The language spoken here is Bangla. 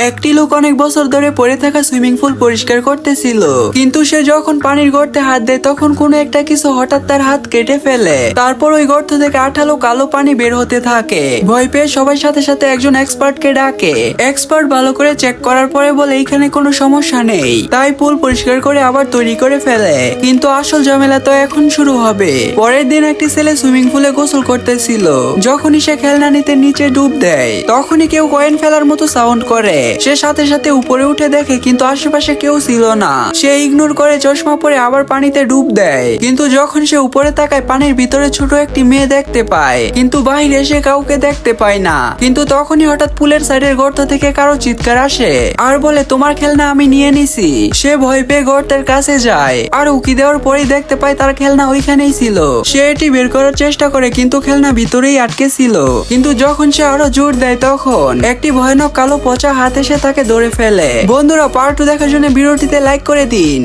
একটি লোক অনেক বছর ধরে পড়ে থাকা সুইমিং পুল পরিষ্কার করতেছিল, কিন্তু সে যখন পানির গর্তে হাত দেয় তখন কোনো একটা কিছু হঠাৎ তার হাত কেটে ফেলে। তারপর ওই গর্ত থেকে আঠালো কালো পানি বের হতে থাকে। ভয় পেয়ে সবাই সাথে সাথে একজন এক্সপার্টকে ডাকে। এক্সপার্ট ভালো করে চেক করার পরে বলে এখানে কোনো সমস্যা নেই, তাই পুল পরিষ্কার করে আবার তৈরি করে ফেলে। কিন্তু আসল ঝামেলা তো এখন শুরু হবে। পরের দিন একটি ছেলে সুইমিং পুলে গোসল করতেছিল। যখনই সে খেলনা নিতে নিচে ডুব দেয় তখনই কেউ কয়েন ফেলার মতো সাউন্ড করে। সে সাথে সাথে উপরে উঠে দেখে কিন্তু আশেপাশে কেউ ছিল না। সে ইগনোর করে চশমা পরে আবার পানিতে ডুব দেয়। কিন্তু যখন সে উপরে তাকায় পানির ভিতরে ছোট একটি মেয়ে দেখতে পায়, কিন্তু বাইরে সে কাউকে দেখতে পায় না। কিন্তু তখনই হঠাৎ পুলের সাইডের গর্ত থেকে কারো চিৎকার আসে আর বলে তোমার খেলনা আমি নিয়ে নিছি। সে ভয় পেয়ে গর্তের কাছে যায় আর উকি দেওয়ার পরেই দেখতে পায় তার খেলনা ওইখানেই ছিল। সে এটি বের করার চেষ্টা করে কিন্তু খেলনা ভিতরেই আটকে ছিল। কিন্তু যখন সে আরো জোর দেয় তখন একটি ভয়ানক কালো পচা হাত এসে তাকে ধরে ফেলে। বন্ধুরা, পার্ট 2 দেখার জন্য ভিডিওটিতে লাইক করে দিন।